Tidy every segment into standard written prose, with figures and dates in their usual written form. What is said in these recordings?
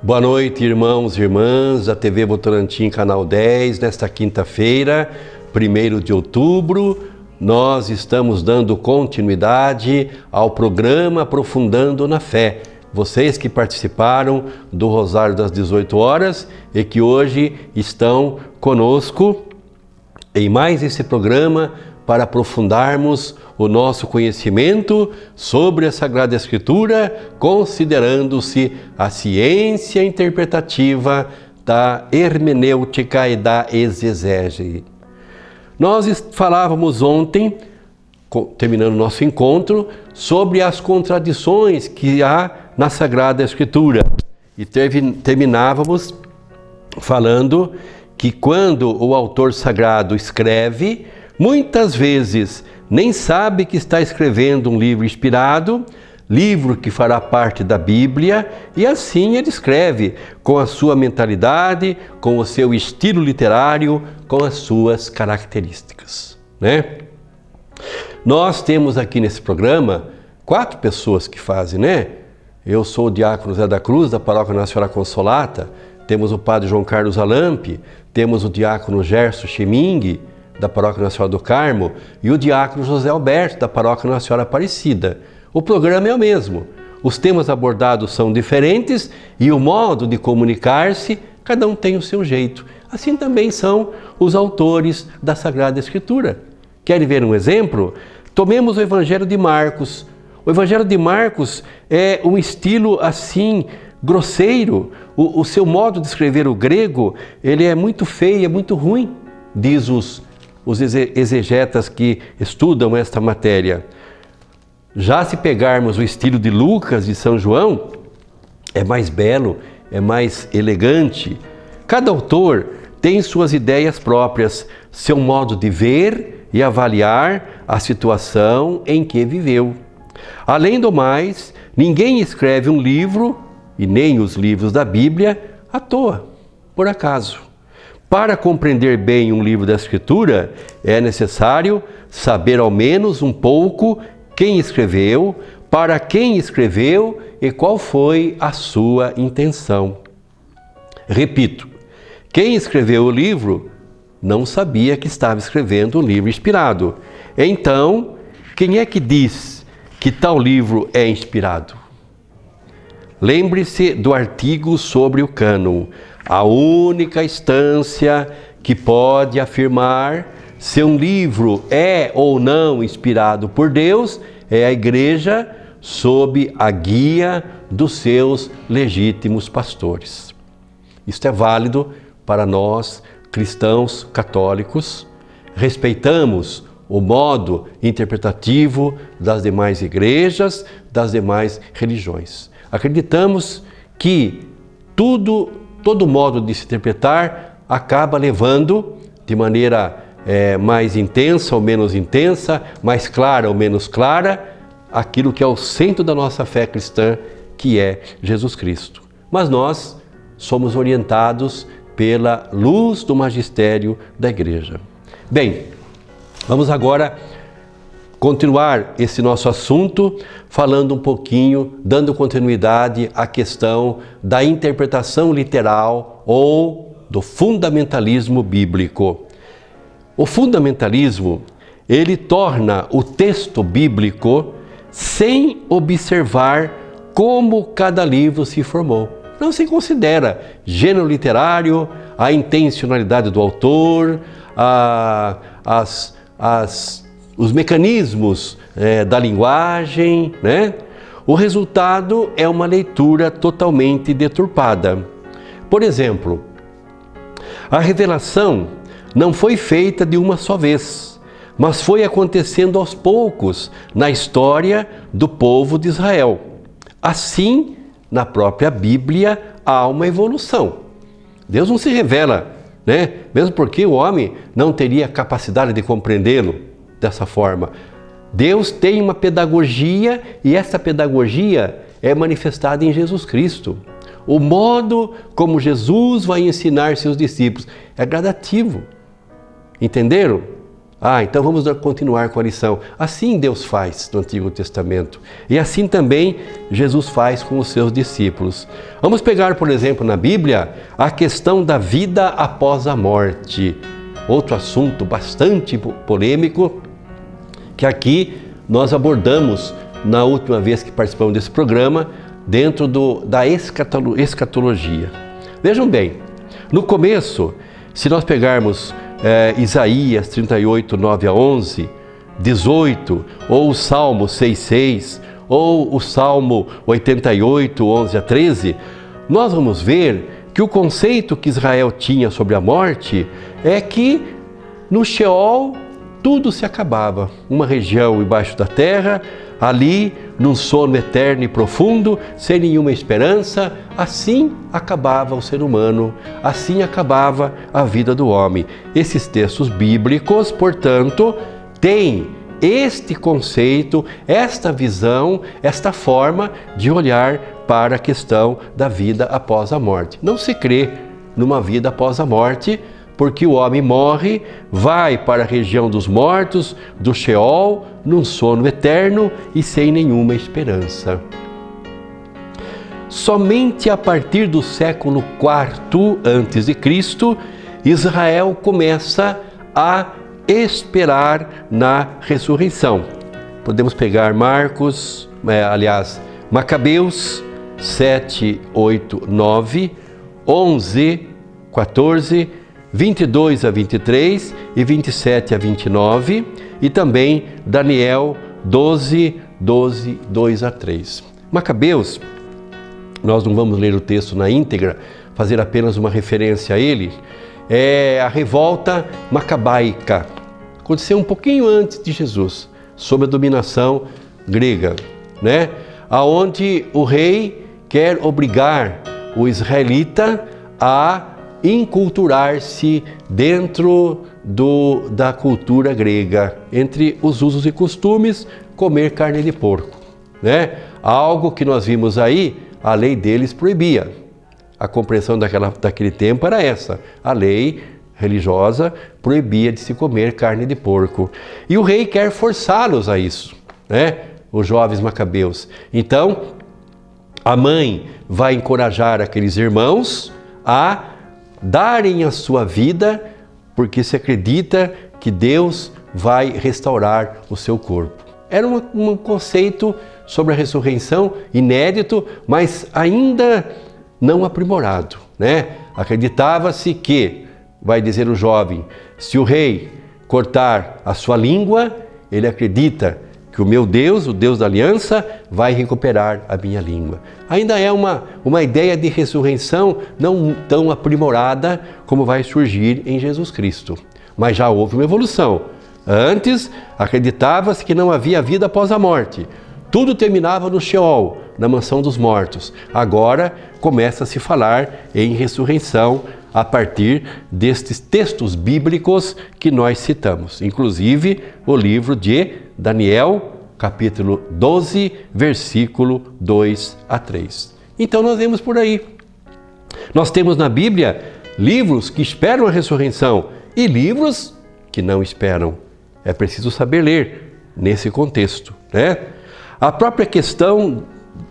Boa noite, irmãos e irmãs da TV Votorantim, canal 10. Nesta quinta-feira, 1º de outubro, nós estamos dando continuidade ao programa Aprofundando na Fé. Vocês que participaram do Rosário das 18 horas e que hoje estão conosco em mais esse programa para aprofundarmos o nosso conhecimento sobre a Sagrada Escritura, considerando-se a ciência interpretativa da hermenêutica e da exegese. Nós falávamos ontem, terminando o nosso encontro, sobre as contradições que há na Sagrada Escritura. E terminávamos falando que quando o autor sagrado escreve, muitas vezes nem sabe que está escrevendo um livro inspirado, livro que fará parte da Bíblia, e assim ele escreve com a sua mentalidade, com o seu estilo literário, com as suas características, né? Nós temos aqui nesse programa 4 pessoas que fazem, né? Eu sou o diácono Zé da Cruz, da Paróquia Nossa Senhora Consolata, temos o padre João Carlos Alampi, temos o diácono Gerson Cheming, da Paróquia Nossa Senhora do Carmo, e o diácono José Alberto, da Paróquia Nossa Senhora Aparecida. O programa é o mesmo, os temas abordados são diferentes e o modo de comunicar-se, cada um tem o seu jeito. Assim também são os autores da Sagrada Escritura. Querem ver um exemplo? Tomemos o Evangelho de Marcos. O Evangelho de Marcos é um estilo assim, grosseiro. O seu modo de escrever o grego, ele é muito feio, é muito ruim, diz os exegetas que estudam esta matéria. Já se pegarmos o estilo de Lucas e São João, é mais belo, é mais elegante. Cada autor tem suas ideias próprias, seu modo de ver e avaliar a situação em que viveu. Além do mais, ninguém escreve um livro, e nem os livros da Bíblia, à toa, por acaso. Para compreender bem um livro da Escritura, é necessário saber ao menos um pouco quem escreveu, para quem escreveu e qual foi a sua intenção. Repito, quem escreveu o livro não sabia que estava escrevendo um livro inspirado. Então, quem é que diz que tal livro é inspirado? Lembre-se do artigo sobre o cânon. A única instância que pode afirmar se um livro é ou não inspirado por Deus é a Igreja sob a guia dos seus legítimos pastores. Isto é válido para nós, cristãos católicos. Respeitamos o modo interpretativo das demais igrejas, das demais religiões. Acreditamos que todo modo de se interpretar acaba levando de maneira mais intensa ou menos intensa, mais clara ou menos clara, aquilo que é o centro da nossa fé cristã, que é Jesus Cristo. Mas nós somos orientados pela luz do magistério da Igreja. Bem, vamos agora continuar esse nosso assunto falando um pouquinho, dando continuidade à questão da interpretação literal ou do fundamentalismo bíblico. O fundamentalismo, ele torna o texto bíblico sem observar como cada livro se formou. Não se considera gênero literário, a intencionalidade do autor, os mecanismos da linguagem, né? O resultado é uma leitura totalmente deturpada. Por exemplo, a revelação não foi feita de uma só vez, mas foi acontecendo aos poucos na história do povo de Israel. Assim, na própria Bíblia há uma evolução. Deus não se revela, né? Mesmo porque o homem não teria capacidade de compreendê-lo dessa forma. Deus tem uma pedagogia e essa pedagogia é manifestada em Jesus Cristo. O modo como Jesus vai ensinar seus discípulos é gradativo. Entenderam? Então vamos continuar com a lição. Assim Deus faz no Antigo Testamento. E assim também Jesus faz com os seus discípulos. Vamos pegar, por exemplo, na Bíblia, a questão da vida após a morte. Outro assunto bastante polêmico, que aqui nós abordamos na última vez que participamos desse programa, dentro da escatologia. Vejam bem, no começo, se nós pegarmos Isaías 38, 9 a 11, 18, ou o Salmo 6,6, ou o Salmo 88, 11 a 13, nós vamos ver que o conceito que Israel tinha sobre a morte é que no Sheol tudo se acabava. Uma região embaixo da terra, ali num sono eterno e profundo, sem nenhuma esperança, assim acabava o ser humano, assim acabava a vida do homem. Esses textos bíblicos, portanto, têm este conceito, esta visão, esta forma de olhar para a questão da vida após a morte. Não se crê numa vida após a morte, porque o homem morre, vai para a região dos mortos, do Sheol, num sono eterno e sem nenhuma esperança. Somente a partir do século IV a.C., Israel começa a esperar na ressurreição. Podemos pegar Macabeus 7, 8, 9, 11, 14, 22 a 23 e 27 a 29, e também Daniel 12, 12, 2 a 3. Macabeus, nós não vamos ler o texto na íntegra, fazer apenas uma referência a ele, é a revolta macabaica. Aconteceu um pouquinho antes de Jesus, sob a dominação grega, né? Aonde o rei quer obrigar o israelita a inculturar-se dentro da cultura grega, entre os usos e costumes, comer carne de porco, né? Algo que nós vimos aí, a lei deles proibia. A compreensão daquele tempo era essa, a lei religiosa proibia de se comer carne de porco. E o rei quer forçá-los a isso, né? Os jovens macabeus. Então, a mãe vai encorajar aqueles irmãos a darem a sua vida, porque se acredita que Deus vai restaurar o seu corpo. Era um conceito sobre a ressurreição inédito, mas ainda não aprimorado, né? Acreditava-se que, vai dizer o jovem, se o rei cortar a sua língua, ele acredita que o meu Deus, o Deus da aliança, vai recuperar a minha língua. Ainda é uma ideia de ressurreição não tão aprimorada como vai surgir em Jesus Cristo. Mas já houve uma evolução. Antes, acreditava-se que não havia vida após a morte. Tudo terminava no Sheol, na mansão dos mortos. Agora começa a se falar em ressurreição a partir destes textos bíblicos que nós citamos. Inclusive o livro de Daniel, capítulo 12, versículo 2 a 3. Então nós vemos por aí. Nós temos na Bíblia livros que esperam a ressurreição e livros que não esperam. É preciso saber ler nesse contexto, né? A própria questão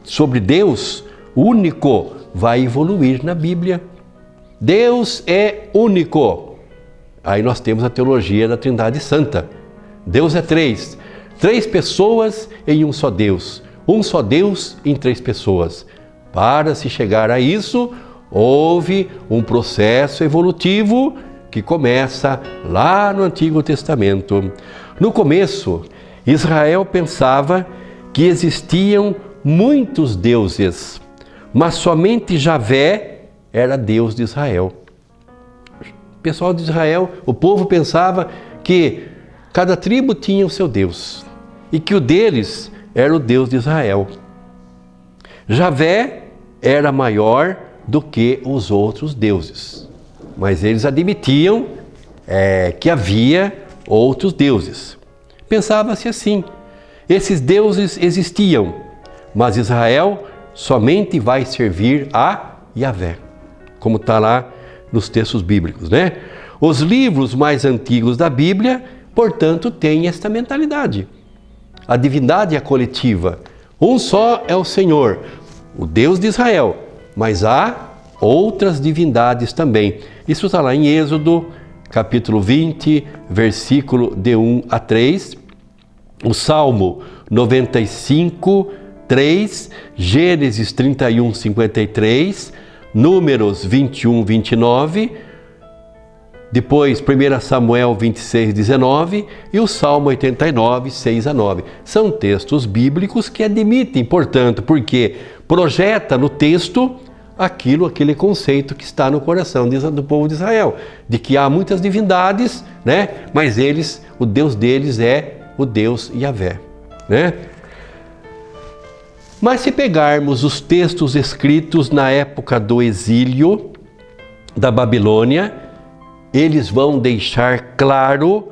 sobre Deus único vai evoluir na Bíblia. Deus é único. Aí nós temos a teologia da Trindade Santa. Deus é três pessoas em um só Deus em três pessoas. Para se chegar a isso, houve um processo evolutivo que começa lá no Antigo Testamento. No começo, Israel pensava que existiam muitos deuses, mas somente Javé era Deus de Israel. O pessoal de Israel, o povo pensava que cada tribo tinha o seu Deus e que o deles era o Deus de Israel. Javé era maior do que os outros deuses, mas eles admitiam que havia outros deuses. Pensava-se assim, esses deuses existiam, mas Israel somente vai servir a Yahvé, como está lá nos textos bíblicos, né? Os livros mais antigos da Bíblia portanto, têm esta mentalidade. A divindade é coletiva. Um só é o Senhor, o Deus de Israel, mas há outras divindades também. Isso está lá em Êxodo, capítulo 20, versículo de 1 a 3, o Salmo 95, 3, Gênesis 31, 53, Números 21, 29, depois 1 Samuel 26, 19 e o Salmo 89, 6 a 9. São textos bíblicos que admitem, portanto, porque projeta no texto aquele conceito que está no coração do povo de Israel, de que há muitas divindades, né? Mas o Deus deles é o Deus Yahvé, né? Mas se pegarmos os textos escritos na época do exílio da Babilônia, eles vão deixar claro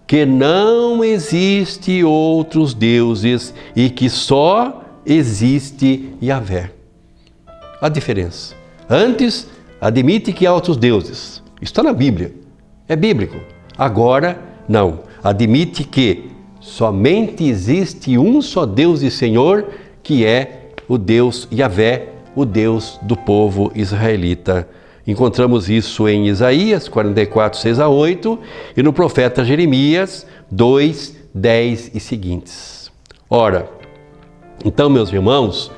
que não existe outros deuses e que só existe Yahvé. A diferença. Antes, admite que há outros deuses. Isso está na Bíblia. É bíblico. Agora, não. Admite que somente existe um só Deus e Senhor, que é o Deus Yahvé, o Deus do povo israelita. Encontramos isso em Isaías 44, 6 a 8 e no profeta Jeremias 2, 10 e seguintes. Ora, então, meus irmãos,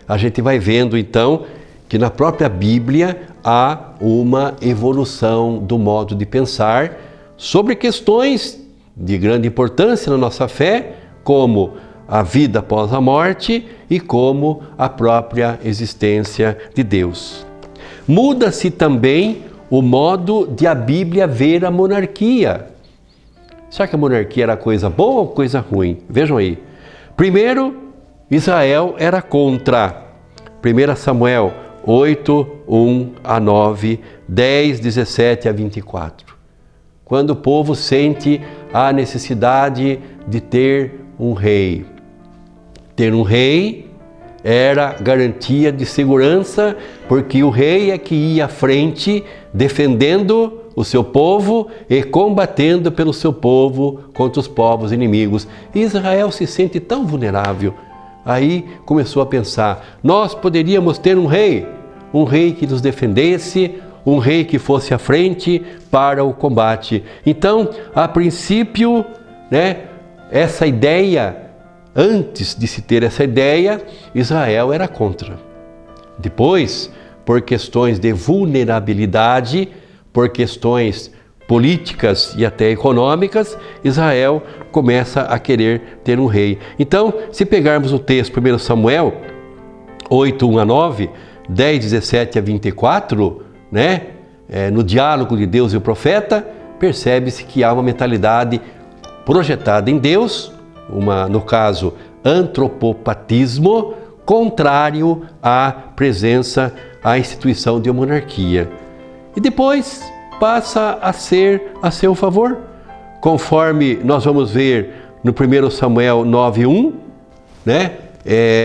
a gente vai vendo então que na própria Bíblia há uma evolução do modo de pensar sobre questões de grande importância na nossa fé, como a vida após a morte e como a própria existência de Deus. Muda-se também o modo de a Bíblia ver a monarquia. Será que a monarquia era coisa boa ou coisa ruim? Vejam aí. Primeiro, Israel era contra. 1 Samuel 8, 1 a 9, 10, 17 a 24. Quando o povo sente a necessidade de ter um rei. Ter um rei era garantia de segurança, porque o rei é que ia à frente defendendo o seu povo e combatendo pelo seu povo contra os povos inimigos. E Israel se sente tão vulnerável. Aí começou a pensar, nós poderíamos ter um rei que nos defendesse, um rei que fosse à frente para o combate. Então, a princípio, essa ideia, antes de se ter essa ideia, Israel era contra. Depois, por questões de vulnerabilidade, por questões políticas e até econômicas, Israel começa a querer ter um rei. Então, se pegarmos o texto 1 Samuel 8, 1 a 9, 10, 17 a 24, no diálogo de Deus e o profeta, percebe-se que há uma mentalidade projetada em Deus, no caso, antropopatismo, contrário à presença, à instituição de uma monarquia. E depois passa a ser a seu favor, conforme nós vamos ver no 1 Samuel 9:1,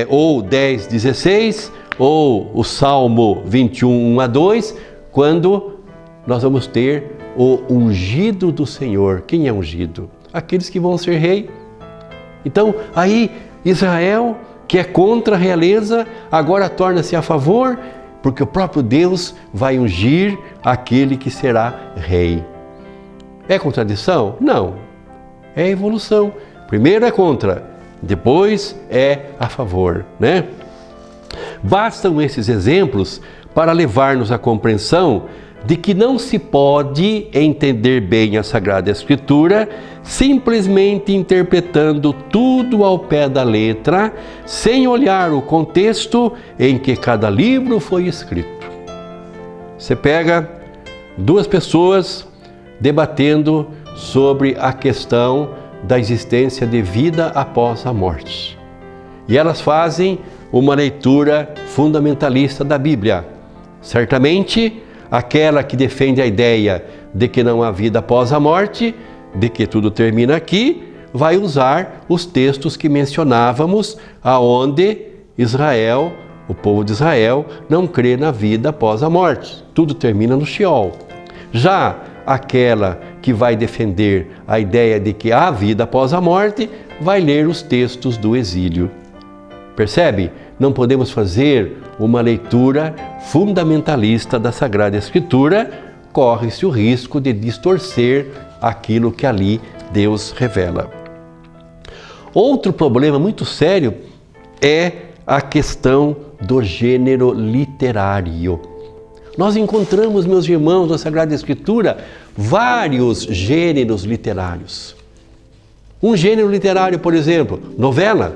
ou 10:16, ou o Salmo 21, 1 a 2, quando nós vamos ter o ungido do Senhor. Quem é ungido? Aqueles que vão ser rei. Então, aí Israel, que é contra a realeza, agora torna-se a favor, porque o próprio Deus vai ungir aquele que será rei. É contradição? Não. É evolução. Primeiro é contra, depois é a favor, Bastam esses exemplos para levar-nos à compreensão de que não se pode entender bem a Sagrada Escritura simplesmente interpretando tudo ao pé da letra, sem olhar o contexto em que cada livro foi escrito. Você pega duas pessoas debatendo sobre a questão da existência de vida após a morte. E elas fazem uma leitura fundamentalista da Bíblia. Certamente, aquela que defende a ideia de que não há vida após a morte, de que tudo termina aqui, vai usar os textos que mencionávamos, aonde Israel, o povo de Israel, não crê na vida após a morte. Tudo termina no Sheol. Já aquela que vai defender a ideia de que há vida após a morte, vai ler os textos do exílio. Percebe? Não podemos fazer uma leitura fundamentalista da Sagrada Escritura, corre-se o risco de distorcer aquilo que ali Deus revela. Outro problema muito sério é a questão do gênero literário. Nós encontramos, meus irmãos, na Sagrada Escritura, vários gêneros literários. Um gênero literário, por exemplo, novela.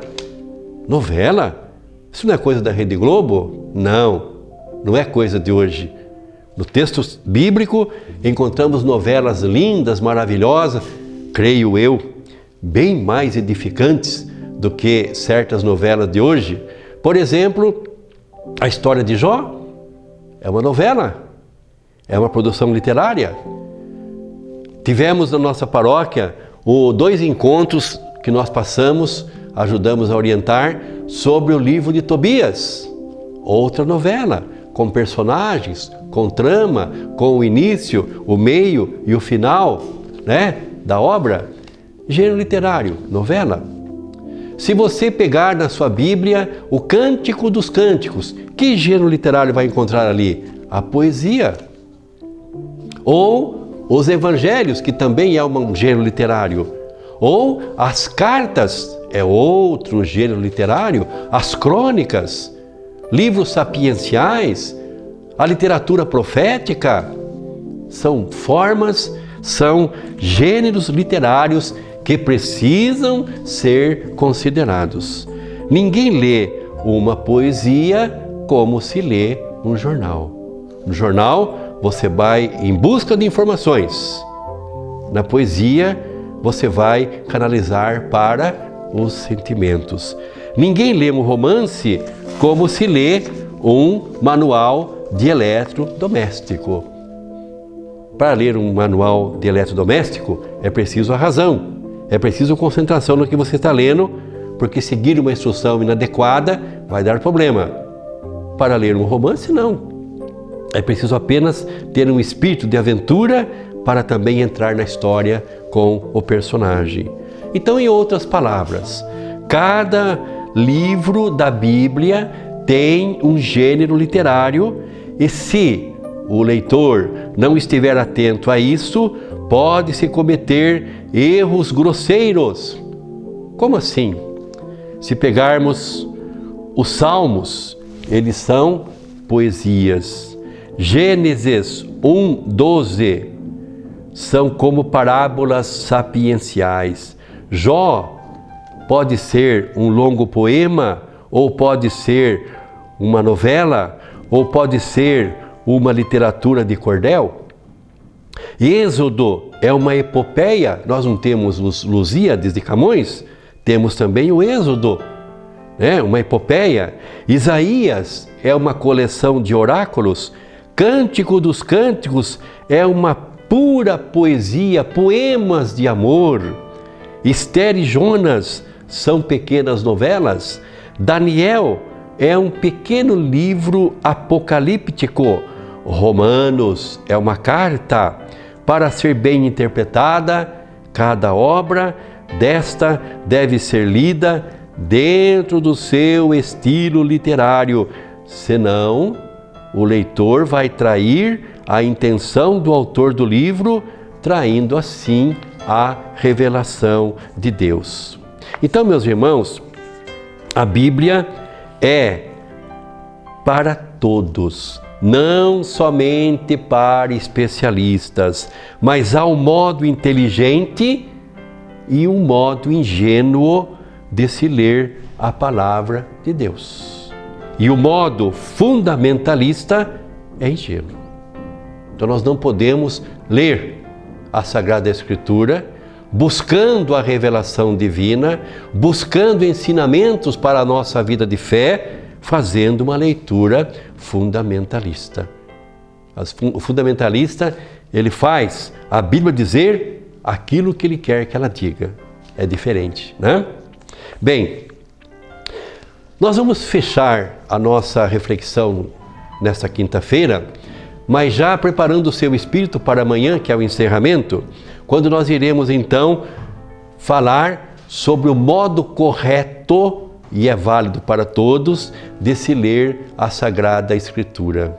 Novela? Isso não é coisa da Rede Globo? Não, não é coisa de hoje. No texto bíblico, encontramos novelas lindas, maravilhosas, creio eu, bem mais edificantes do que certas novelas de hoje. Por exemplo, a história de Jó é uma novela, é uma produção literária. Tivemos na nossa paróquia 2 encontros que nós passamos, ajudamos a orientar, sobre o livro de Tobias, outra novela, com personagens, com trama, com o início, o meio e o final, da obra. Gênero literário, novela. Se você pegar na sua Bíblia o Cântico dos Cânticos, que gênero literário vai encontrar ali? A poesia. Ou os Evangelhos, que também é um gênero literário. Ou as cartas, é outro gênero literário. As crônicas, livros sapienciais, a literatura profética. São formas, são gêneros literários que precisam ser considerados. Ninguém lê uma poesia como se lê um jornal. No jornal, você vai em busca de informações. Na poesia, você vai canalizar para os sentimentos. Ninguém lê um romance como se lê um manual de eletrodoméstico. Para ler um manual de eletrodoméstico, é preciso a razão. É preciso concentração no que você está lendo, porque seguir uma instrução inadequada vai dar problema. Para ler um romance, não. É preciso apenas ter um espírito de aventura para também entrar na história com o personagem. Então, em outras palavras, cada livro da Bíblia tem um gênero literário e se o leitor não estiver atento a isso, pode-se cometer erros grosseiros. Como assim? Se pegarmos os Salmos, eles são poesias. Gênesis 1:12 são como parábolas sapienciais. Jó pode ser um longo poema, ou pode ser uma novela, ou pode ser uma literatura de cordel. Êxodo é uma epopeia. Nós não temos os Lusíadas de Camões, temos também o Êxodo, uma epopeia. Isaías é uma coleção de oráculos. Cântico dos Cânticos é uma pura poesia, poemas de amor. Esther e Jonas são pequenas novelas. Daniel é um pequeno livro apocalíptico. Romanos é uma carta. Para ser bem interpretada, cada obra desta deve ser lida dentro do seu estilo literário, senão o leitor vai trair a intenção do autor do livro, traindo assim a revelação de Deus. Então, meus irmãos, a Bíblia é para todos, não somente para especialistas, mas há um modo inteligente e um modo ingênuo de se ler a palavra de Deus. E o modo fundamentalista é ingênuo. Então nós não podemos ler a Sagrada Escritura buscando a revelação divina, buscando ensinamentos para a nossa vida de fé, fazendo uma leitura fundamentalista. O fundamentalista, ele faz a Bíblia dizer aquilo que ele quer que ela diga. É diferente, né? Bem, nós vamos fechar a nossa reflexão nesta quinta-feira, mas já preparando o seu espírito para amanhã, que é o encerramento, quando nós iremos então falar sobre o modo correto, e é válido para todos, de se ler a Sagrada Escritura.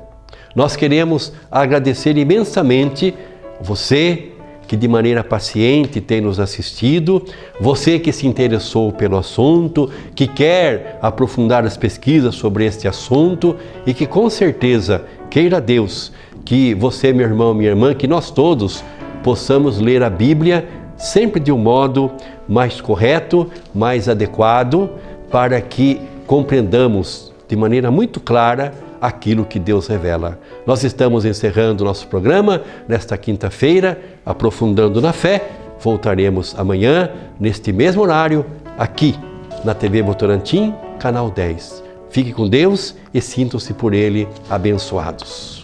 Nós queremos agradecer imensamente você que de maneira paciente tem nos assistido, você que se interessou pelo assunto, que quer aprofundar as pesquisas sobre este assunto e que com certeza queira Deus que você, meu irmão, minha irmã, que nós todos possamos ler a Bíblia sempre de um modo mais correto, mais adequado, para que compreendamos de maneira muito clara aquilo que Deus revela. Nós estamos encerrando o nosso programa nesta quinta-feira, aprofundando na fé. Voltaremos amanhã, neste mesmo horário, aqui na TV Votorantim, canal 10. Fique com Deus e sintam-se por Ele abençoados.